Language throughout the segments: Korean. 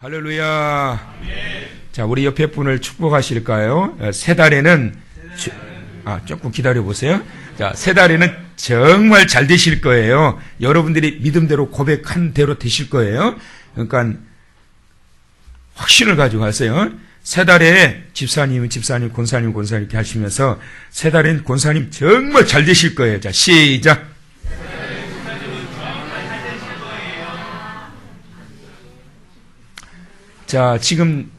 할렐루야. 자, 우리 옆에 분을 축복하실까요? 세 달에는 조금 기다려 보세요. 자, 세 달에는 정말 잘 되실 거예요. 여러분들이 믿음대로 고백한 대로 되실 거예요. 그러니까 확신을 가지고 하세요. 세 달에 집사님, 권사님 이렇게 하시면서 세 달엔 권사님 정말 잘 되실 거예요. 자, 시작. 자, 지금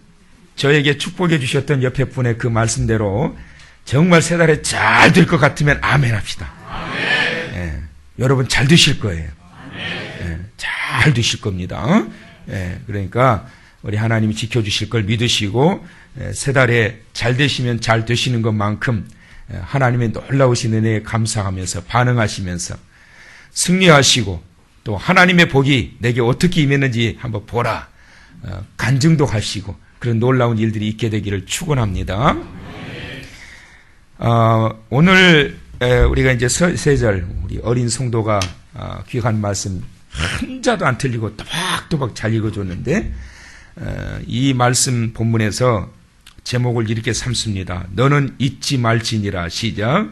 저에게 축복해 주셨던 옆에 분의 그 말씀대로 정말 세 달에 잘 될 것 같으면 아멘 합시다. 예, 여러분 잘 되실 거예요. 예, 잘 되실 겁니다. 예, 그러니까 우리 하나님이 지켜주실 걸 믿으시고 세 달에 잘 되시면 잘 되시는 것만큼 하나님의 놀라우신 은혜에 감사하면서 반응하시면서 승리하시고 또 하나님의 복이 내게 어떻게 임했는지 한번 보라. 간증도 하시고 그런 놀라운 일들이 있게 되기를 축원합니다. 오늘 우리가 이제 세절 우리 어린 성도가 귀한 말씀 한 자도 안 틀리고 또박또박 잘 읽어줬는데 이 말씀 본문에서 제목을 이렇게 삼습니다. 너는 잊지 말지니라. 시작.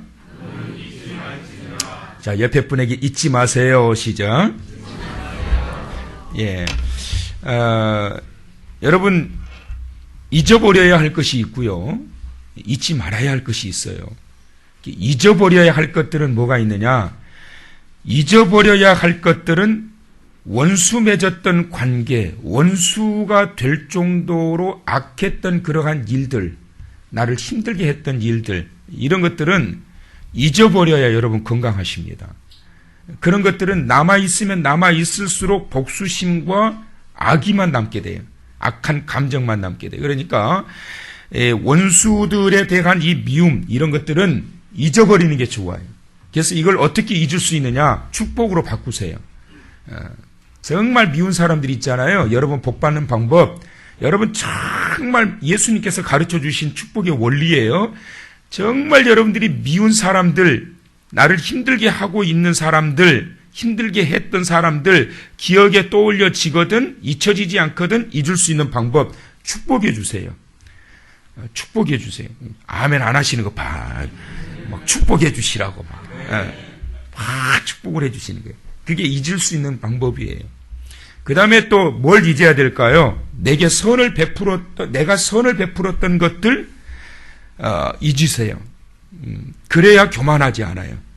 자, 옆에 분에게 잊지 마세요. 시작. 예. 여러분 잊어버려야 할 것이 있고요. 잊지 말아야 할 것이 있어요. 잊어버려야 할 것들은 뭐가 있느냐? 잊어버려야 할 것들은 원수 맺었던 관계, 원수가 될 정도로 악했던 그러한 일들, 나를 힘들게 했던 일들, 이런 것들은 잊어버려야 여러분 건강하십니다. 그런 것들은 남아있으면 남아있을수록 복수심과 악의만 남게 돼요. 악한 감정만 남게 돼요. 그러니까 원수들에 대한 이 미움 이런 것들은 잊어버리는 게 좋아요. 그래서 이걸 어떻게 잊을 수 있느냐? 축복으로 바꾸세요. 정말 미운 사람들이 있잖아요. 여러분 복 받는 방법, 여러분 정말 예수님께서 가르쳐 주신 축복의 원리예요. 정말 여러분들이 미운 사람들, 나를 힘들게 하고 있는 사람들, 힘들게 했던 사람들 기억에 떠올려지거든 잊혀지지 않거든 잊을 수 있는 방법 축복해 주세요. 축복해 주세요. 아멘 안 하시는 거 봐. 막 축복해 주시라고 막 축복을 해 주시는 거예요. 그게 잊을 수 있는 방법이에요. 그 다음에 또 뭘 잊어야 될까요? 내가 선을 베풀었던 것들 잊으세요. 그래야 교만하지 않아요.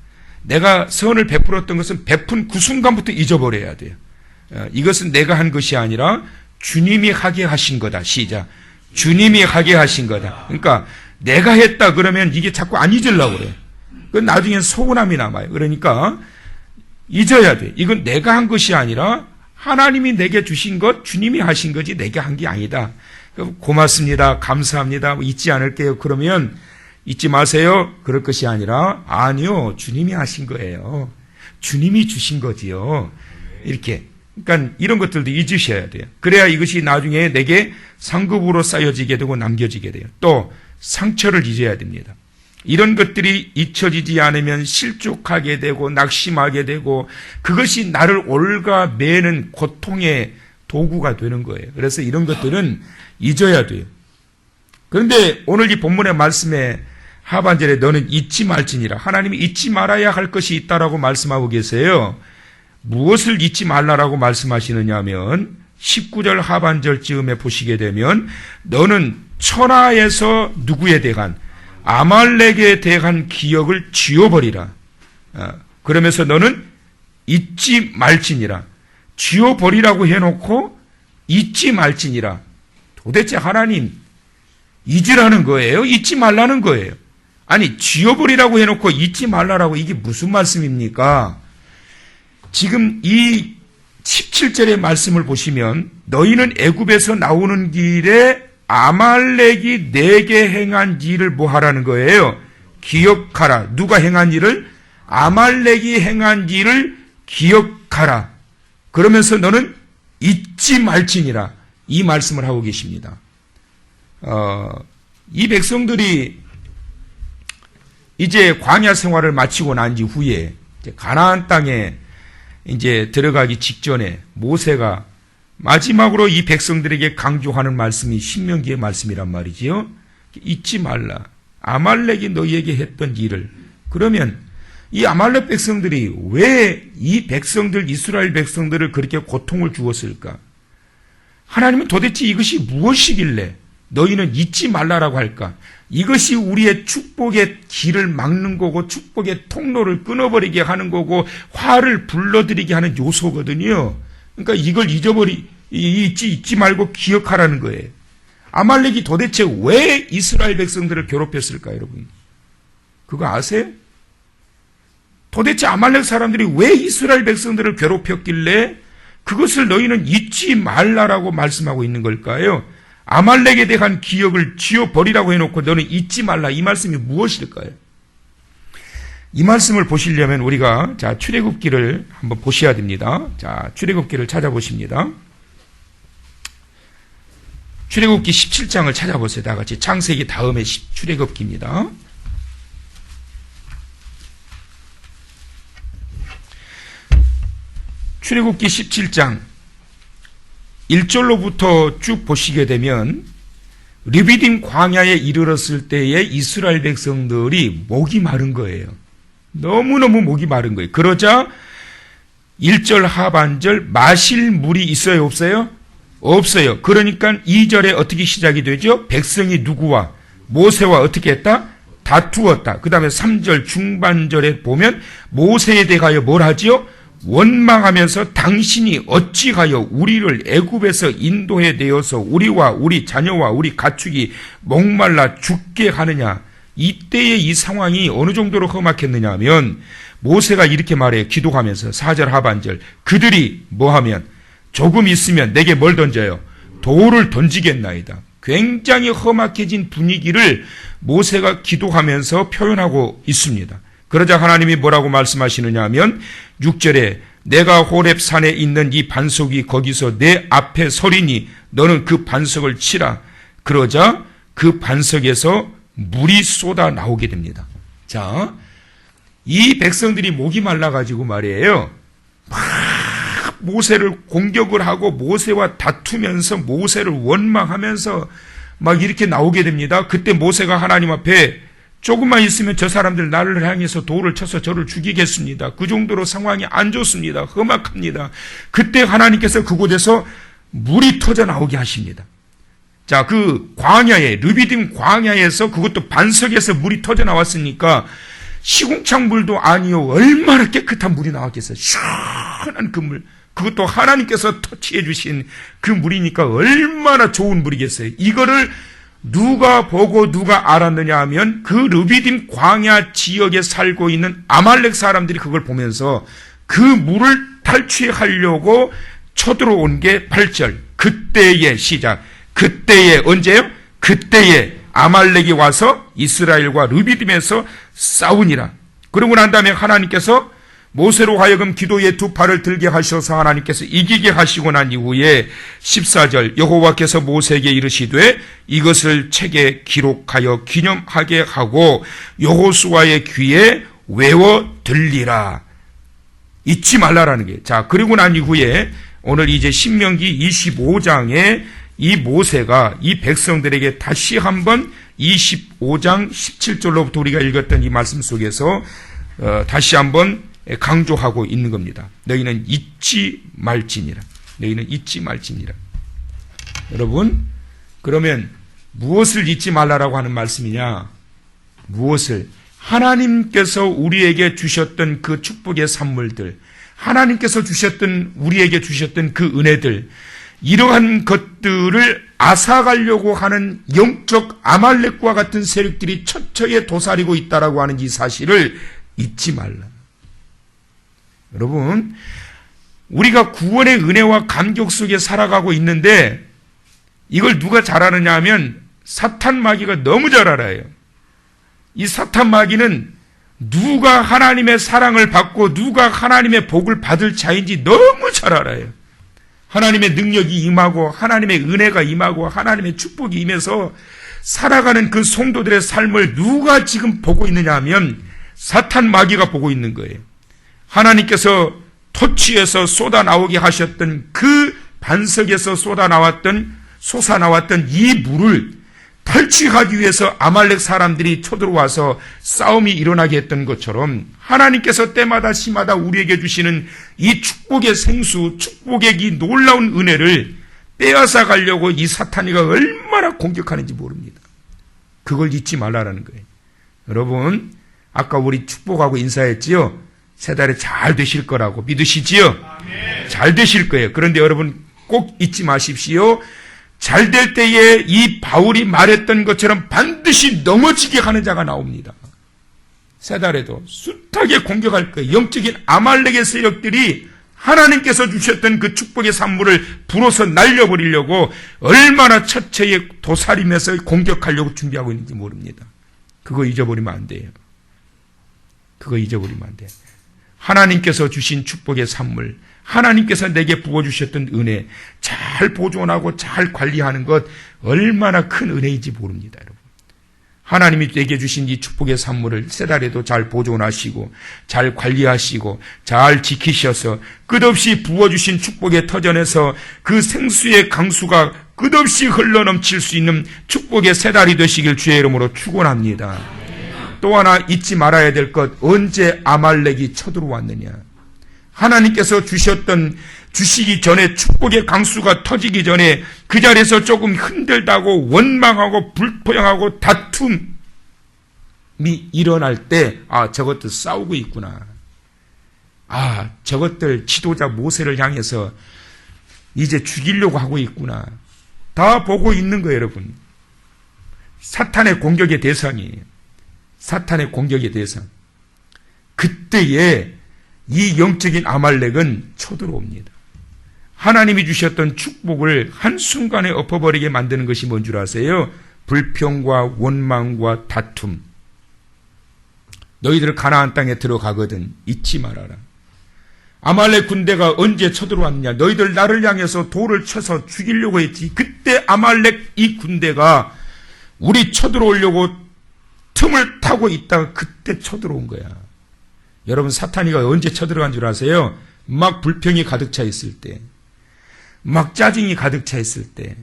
내가 선을 베풀었던 것은 베푼 그 순간부터 잊어버려야 돼요. 이것은 내가 한 것이 아니라 주님이 하게 하신 거다. 시작. 주님이 하게 하신 거다. 그러니까 내가 했다 그러면 이게 자꾸 안 잊으려고 그래요. 그건 나중엔 서운함이 남아요. 그러니까 잊어야 돼. 이건 내가 한 것이 아니라 하나님이 내게 주신 것, 주님이 하신 거지 내가 한 게 아니다. 고맙습니다. 감사합니다. 잊지 않을게요. 그러면 잊지 마세요. 그럴 것이 아니라 아니요. 주님이 하신 거예요. 주님이 주신 거지요. 이렇게. 그러니까 이런 것들도 잊으셔야 돼요. 그래야 이것이 나중에 내게 상급으로 쌓여지게 되고 남겨지게 돼요. 또 상처를 잊어야 됩니다. 이런 것들이 잊혀지지 않으면 실족하게 되고 낙심하게 되고 그것이 나를 올가매는 고통의 도구가 되는 거예요. 그래서 이런 것들은 잊어야 돼요. 그런데 오늘 이 본문의 말씀에 하반절에 너는 잊지 말지니라. 하나님이 잊지 말아야 할 것이 있다라고 말씀하고 계세요. 무엇을 잊지 말라라고 말씀하시느냐 하면 19절 하반절쯤에 보시게 되면 너는 천하에서 누구에 대한 아말렉에 대한 기억을 지워버리라. 그러면서 너는 잊지 말지니라. 지워버리라고 해놓고 잊지 말지니라. 도대체 하나님 잊으라는 거예요? 잊지 말라는 거예요? 아니 지워버리라고 해놓고 잊지 말라라고 이게 무슨 말씀입니까? 지금 이 17절의 말씀을 보시면 너희는 애굽에서 나오는 길에 아말렉이 내게 행한 일을 뭐 하라는 거예요? 기억하라. 누가 행한 일을? 아말렉이 행한 일을 기억하라. 그러면서 너는 잊지 말지니라. 이 말씀을 하고 계십니다. 이 백성들이 이제 광야 생활을 마치고 난 이후에 가나안 땅에 이제 들어가기 직전에 모세가 마지막으로 이 백성들에게 강조하는 말씀이 신명기의 말씀이란 말이지요. 잊지 말라. 아말렉이 너희에게 했던 일을. 그러면 이 아말렉 백성들이 왜 이 백성들, 이스라엘 백성들을 그렇게 고통을 주었을까? 하나님은 도대체 이것이 무엇이길래 너희는 잊지 말라라고 할까? 이것이 우리의 축복의 길을 막는 거고 축복의 통로를 끊어버리게 하는 거고 화를 불러들이게 하는 요소거든요. 그러니까 이걸 잊지 말고 기억하라는 거예요. 아말렉이 도대체 왜 이스라엘 백성들을 괴롭혔을까, 여러분? 그거 아세요? 도대체 아말렉 사람들이 왜 이스라엘 백성들을 괴롭혔길래 그것을 너희는 잊지 말라라고 말씀하고 있는 걸까요? 아말렉에 대한 기억을 지워버리라고 해놓고 너는 잊지 말라. 이 말씀이 무엇일까요? 이 말씀을 보시려면 우리가 출애굽기를 한번 보셔야 됩니다. 출애굽기를 찾아보십니다. 출애굽기 17장을 찾아보세요. 다 같이 창세기 다음에 출애굽기입니다. 출애굽기 17장 1절로부터 쭉 보시게 되면 르비딤 광야에 이르렀을 때에 이스라엘 백성들이 목이 마른 거예요. 너무너무 목이 마른 거예요. 그러자 1절 하반절 마실 물이 있어요, 없어요? 없어요. 그러니까 2절에 어떻게 시작이 되죠? 백성이 누구와 모세와 어떻게 했다? 다투었다. 그 다음에 3절 중반절에 보면 모세에 대하여 뭘 하지요? 원망하면서 당신이 어찌하여 우리를 애굽에서 인도해 내어서 우리와 우리 자녀와 우리 가축이 목말라 죽게 하느냐. 이때의 이 상황이 어느 정도로 험악했느냐 하면 모세가 이렇게 말해요. 기도하면서 4절 하반절 그들이 뭐하면 조금 있으면 내게 뭘 던져요? 돌을 던지겠나이다. 굉장히 험악해진 분위기를 모세가 기도하면서 표현하고 있습니다. 그러자 하나님이 뭐라고 말씀하시느냐 하면 6절에 내가 호렙산에 있는 이 반석이 거기서 내 앞에 서리니 너는 그 반석을 치라. 그러자 그 반석에서 물이 쏟아 나오게 됩니다. 자, 이 백성들이 목이 말라가지고 말이에요. 막 모세를 공격을 하고 모세와 다투면서 모세를 원망하면서 막 이렇게 나오게 됩니다. 그때 모세가 하나님 앞에 조금만 있으면 저 사람들 나를 향해서 돌을 쳐서 저를 죽이겠습니다. 그 정도로 상황이 안 좋습니다. 험악합니다. 그때 하나님께서 그곳에서 물이 터져 나오게 하십니다. 자, 그 광야에 르비딤 광야에서 그것도 반석에서 물이 터져 나왔으니까 시궁창 물도 아니요 얼마나 깨끗한 물이 나왔겠어요. 시원한 그 물. 그것도 하나님께서 터치해 주신 그 물이니까 얼마나 좋은 물이겠어요. 이거를 누가 보고 누가 알았느냐 하면 그 르비딤 광야 지역에 살고 있는 아말렉 사람들이 그걸 보면서 그 물을 탈취하려고 쳐들어온 게 8절. 그때의 시작. 그때에 언제요? 그때에 아말렉이 와서 이스라엘과 르비딤에서 싸우니라. 그러고 난 다음에 하나님께서 모세로 하여금 기도의 두 팔을 들게 하셔서 하나님께서 이기게 하시고 난 이후에 14절 여호와께서 모세에게 이르시되 이것을 책에 기록하여 기념하게 하고 여호수아의 귀에 외워 들리라. 잊지 말라라는 게. 자, 그리고 난 이후에 오늘 이제 신명기 25장에 이 모세가 이 백성들에게 다시 한번 25장 17절로부터 우리가 읽었던 이 말씀 속에서 다시 한번 강조하고 있는 겁니다. 너희는 잊지 말지니라. 너희는 잊지 말지니라. 여러분, 그러면 무엇을 잊지 말라라고 하는 말씀이냐? 무엇을? 하나님께서 우리에게 주셨던 그 축복의 선물들, 하나님께서 주셨던 우리에게 주셨던 그 은혜들, 이러한 것들을 앗아가려고 하는 영적 아말렉과 같은 세력들이 처처에 도사리고 있다라고 하는 이 사실을 잊지 말라. 여러분, 우리가 구원의 은혜와 감격 속에 살아가고 있는데 이걸 누가 잘 아느냐 하면 사탄 마귀가 너무 잘 알아요. 이 사탄 마귀는 누가 하나님의 사랑을 받고 누가 하나님의 복을 받을 자인지 너무 잘 알아요. 하나님의 능력이 임하고 하나님의 은혜가 임하고 하나님의 축복이 임해서 살아가는 그 성도들의 삶을 누가 지금 보고 있느냐 하면 사탄 마귀가 보고 있는 거예요. 하나님께서 토치에서 쏟아 나오게 하셨던 그 반석에서 솟아나왔던 이 물을 탈취하기 위해서 아말렉 사람들이 쳐들어와서 싸움이 일어나게 했던 것처럼 하나님께서 때마다 시마다 우리에게 주시는 이 축복의 생수, 축복의 이 놀라운 은혜를 빼앗아 가려고 이 사탄이가 얼마나 공격하는지 모릅니다. 그걸 잊지 말라라는 거예요. 여러분, 아까 우리 축복하고 인사했지요? 세 달에 잘 되실 거라고 믿으시지요? 아멘. 잘 되실 거예요. 그런데 여러분 꼭 잊지 마십시오. 잘 될 때에 이 바울이 말했던 것처럼 반드시 넘어지게 하는 자가 나옵니다. 세 달에도 숱하게 공격할 거예요. 영적인 아말렉의 세력들이 하나님께서 주셨던 그 축복의 산물을 불어서 날려버리려고 얼마나 처처에 도사리면서 공격하려고 준비하고 있는지 모릅니다. 그거 잊어버리면 안 돼요. 그거 잊어버리면 안 돼요. 하나님께서 주신 축복의 산물, 하나님께서 내게 부어주셨던 은혜, 잘 보존하고 잘 관리하는 것 얼마나 큰 은혜인지 모릅니다, 여러분. 하나님이 내게 주신 이 축복의 산물을 세 달에도 잘 보존하시고 잘 관리하시고 잘 지키셔서 끝없이 부어주신 축복의 터전에서 그 생수의 강수가 끝없이 흘러넘칠 수 있는 축복의 세 달이 되시길 주의 이름으로 축원합니다. 또 하나 잊지 말아야 될 것, 언제 아말렉이 쳐들어왔느냐. 하나님께서 주시기 전에 축복의 강수가 터지기 전에 그 자리에서 조금 흔들다고 원망하고 불포용하고 다툼이 일어날 때, 아, 저것들 싸우고 있구나. 아, 저것들 지도자 모세를 향해서 이제 죽이려고 하고 있구나. 다 보고 있는 거예요, 여러분. 사탄의 공격의 대상이에요. 사탄의 공격의 대상. 그때에 이 영적인 아말렉은 쳐들어옵니다. 하나님이 주셨던 축복을 한순간에 엎어버리게 만드는 것이 뭔 줄 아세요? 불평과 원망과 다툼. 너희들 가나안 땅에 들어가거든 잊지 말아라. 아말렉 군대가 언제 쳐들어왔느냐. 너희들 나를 향해서 돌을 쳐서 죽이려고 했지. 그때 아말렉 이 군대가 우리 쳐들어오려고 틈을 타고 있다가 그때 쳐들어온 거야. 여러분, 사탄이가 언제 쳐들어간 줄 아세요? 막 불평이 가득 차 있을 때, 막 짜증이 가득 차 있을 때,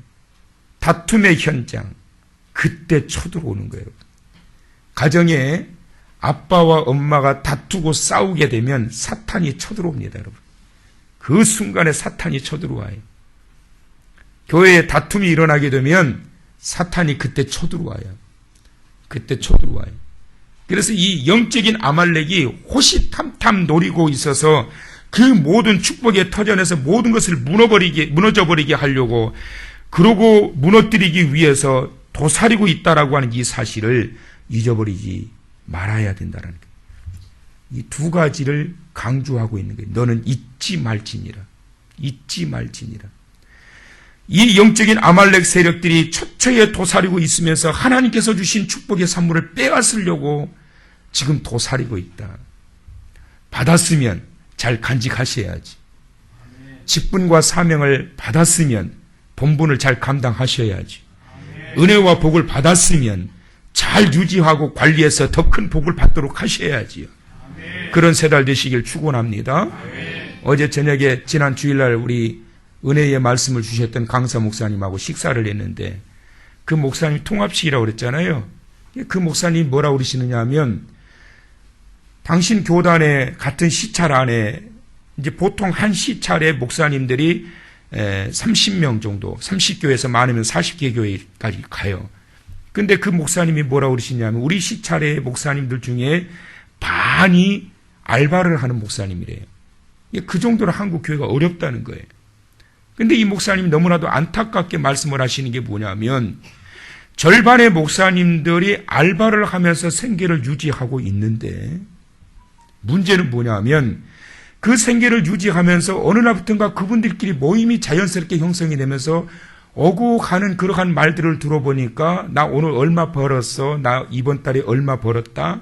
다툼의 현장, 그때 쳐들어오는 거예요. 가정에 아빠와 엄마가 다투고 싸우게 되면 사탄이 쳐들어옵니다, 여러분. 그 순간에 사탄이 쳐들어와요. 교회에 다툼이 일어나게 되면 사탄이 그때 쳐들어와요. 그때 쳐들어와요. 그래서 이 영적인 아말렉이 호시탐탐 노리고 있어서 그 모든 축복의 터전에서 모든 것을 무너져버리게 하려고, 그러고 무너뜨리기 위해서 도사리고 있다라고 하는 이 사실을 잊어버리지 말아야 된다는 거예요. 이 두 가지를 강조하고 있는 거예요. 너는 잊지 말지니라. 잊지 말지니라. 이 영적인 아말렉 세력들이 처처에 도사리고 있으면서 하나님께서 주신 축복의 산물을 빼앗으려고 지금 도사리고 있다. 받았으면 잘 간직하셔야지. 직분과 사명을 받았으면 본분을 잘 감당하셔야지. 은혜와 복을 받았으면 잘 유지하고 관리해서 더 큰 복을 받도록 하셔야지요. 그런 세 달 되시길 축원합니다. 어제 저녁에 지난 주일날 우리 은혜의 말씀을 주셨던 강사 목사님하고 식사를 했는데, 그 목사님 통합식이라고 그랬잖아요. 그 목사님이 뭐라고 그러시느냐 하면, 당신 교단의 같은 시찰 안에 이제 보통 한 시찰에 목사님들이 30명 정도, 30교회에서 많으면 40개 교회까지 가요. 근데 그 목사님이 뭐라고 그러시냐면, 우리 시찰의 목사님들 중에 반이 알바를 하는 목사님이래요. 그 정도로 한국 교회가 어렵다는 거예요. 근데 이 목사님이 너무나도 안타깝게 말씀을 하시는 게 뭐냐면, 절반의 목사님들이 알바를 하면서 생계를 유지하고 있는데, 문제는 뭐냐면 그 생계를 유지하면서 어느 날부터인가 그분들끼리 모임이 자연스럽게 형성이 되면서 오고 가는 그러한 말들을 들어보니까, 나 오늘 얼마 벌었어, 나 이번 달에 얼마 벌었다,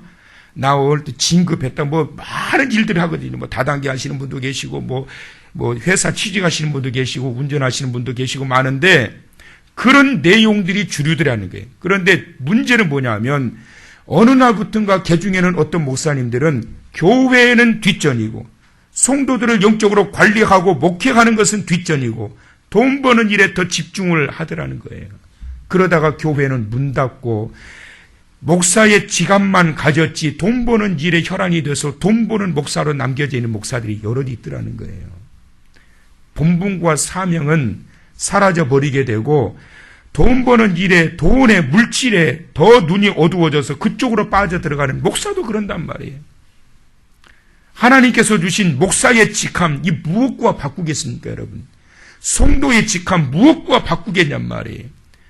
나 오늘 진급했다, 뭐 많은 일들을 하거든요. 뭐 다단계 하시는 분도 계시고, 뭐 회사 취직하시는 분도 계시고, 운전하시는 분도 계시고 많은데, 그런 내용들이 주류들이라는 거예요. 그런데 문제는 뭐냐면, 어느 날부터인가 개 중에는 어떤 목사님들은 교회는 뒷전이고, 성도들을 영적으로 관리하고 목회하는 것은 뒷전이고, 돈 버는 일에 더 집중을 하더라는 거예요. 그러다가 교회는 문 닫고 목사의 지갑만 가졌지 돈 버는 일에 혈안이 돼서 돈 버는 목사로 남겨져 있는 목사들이 여럿 있더라는 거예요. 본분과 사명은 사라져 버리게 되고 돈 버는 일에, 돈에, 물질에 더 눈이 어두워져서 그쪽으로 빠져들어가는 목사도 그런단 말이에요. 하나님께서 주신 목사의 직함, 이 무엇과 바꾸겠습니까, 여러분? 성도의 직함, 무엇과 바꾸겠냔 말이에요.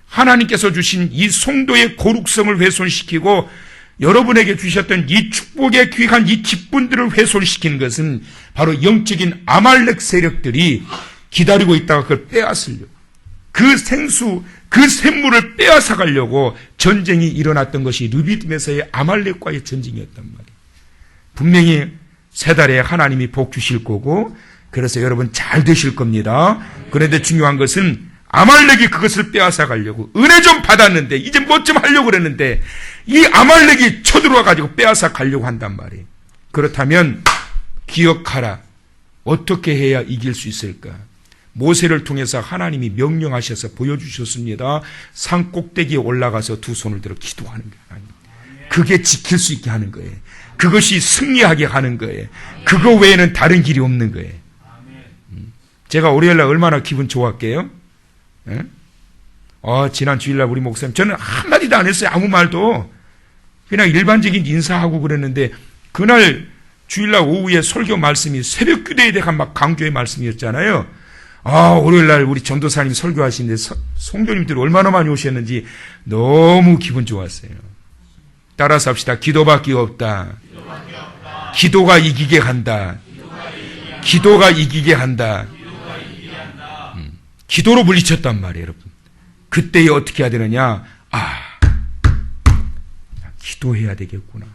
하나님께서 주신 이 성도의 거룩성을 훼손시키고 여러분에게 주셨던 이 축복의 귀한 이 기쁨들을 훼손시키는 것은 바로 영적인 아말렉 세력들이 기다리고 있다가 그걸 빼앗으려고, 그 생수, 그 샘물을 빼앗아 가려고 전쟁이 일어났던 것이 르비딤에서의 아말렉과의 전쟁이었단 말이에요. 분명히 세 달에 하나님이 복 주실 거고, 그래서 여러분 잘 되실 겁니다. 그런데 중요한 것은 아말렉이 그것을 빼앗아 가려고 은혜 좀 받았는데 이제 뭐 좀 하려고 그랬는데 이 아말렉이 쳐들어와 가지고 빼앗아 가려고 한단 말이에요. 그렇다면 기억하라. 어떻게 해야 이길 수 있을까? 모세를 통해서 하나님이 명령하셔서 보여주셨습니다. 산 꼭대기에 올라가서 두 손을 들어 기도하는 거예요. 그게 지킬 수 있게 하는 거예요. 그것이 승리하게 하는 거예요. 그거 외에는 다른 길이 없는 거예요. 제가 월요일날 얼마나 기분 좋았게요? 예? 지난 주일날 우리 목사님, 저는 한마디도 안 했어요. 아무 말도. 그냥 일반적인 인사하고 그랬는데, 그날 주일날 오후에 설교 말씀이 새벽 기도에 대한 막 강조의 말씀이었잖아요. 월요일날 우리 전도사님 설교하시는데 성도님들이 얼마나 많이 오셨는지 너무 기분 좋았어요. 따라서 합시다. 기도밖에 없다. 기도가 이기게 한다. 기도가 이기게 한다. 기도로 물리쳤단 말이에요, 여러분. 그때에 어떻게 해야 되느냐? 기도해야 되겠구나.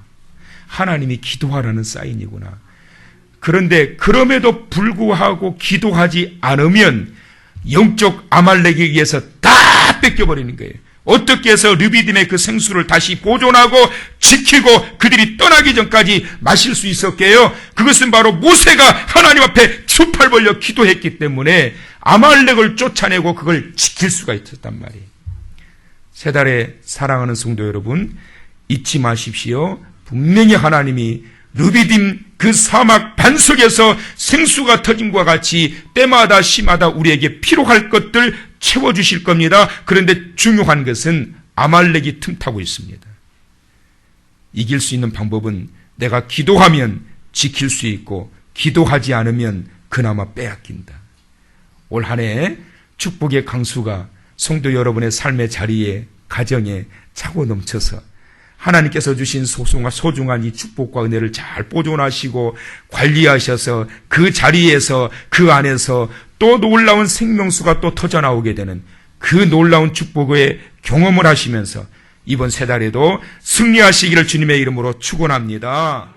하나님이 기도하라는 사인이구나. 그런데 그럼에도 불구하고 기도하지 않으면 영적 아말렉에 의해서 다 뺏겨버리는 거예요. 어떻게 해서 르비딤의 그 생수를 다시 보존하고 지키고 그들이 떠나기 전까지 마실 수 있었게요? 그것은 바로 모세가 하나님 앞에 두 팔 벌려 기도했기 때문에 아말렉을 쫓아내고 그걸 지킬 수가 있었단 말이에요. 세 달에 사랑하는 성도 여러분, 잊지 마십시오. 분명히 하나님이 르비딤 그 사막 반석에서 생수가 터짐과 같이 때마다 시마다 우리에게 필요할 것들 채워주실 겁니다. 그런데 중요한 것은 아말렉이 틈타고 있습니다. 이길 수 있는 방법은 내가 기도하면 지킬 수 있고 기도하지 않으면 그나마 빼앗긴다. 올 한 해 축복의 강수가 성도 여러분의 삶의 자리에, 가정에 차고 넘쳐서 하나님께서 주신 소중한 이 축복과 은혜를 잘 보존하시고 관리하셔서 그 자리에서, 그 안에서 또 놀라운 생명수가 또 터져나오게 되는 그 놀라운 축복의 경험을 하시면서 이번 세 달에도 승리하시기를 주님의 이름으로 축원합니다.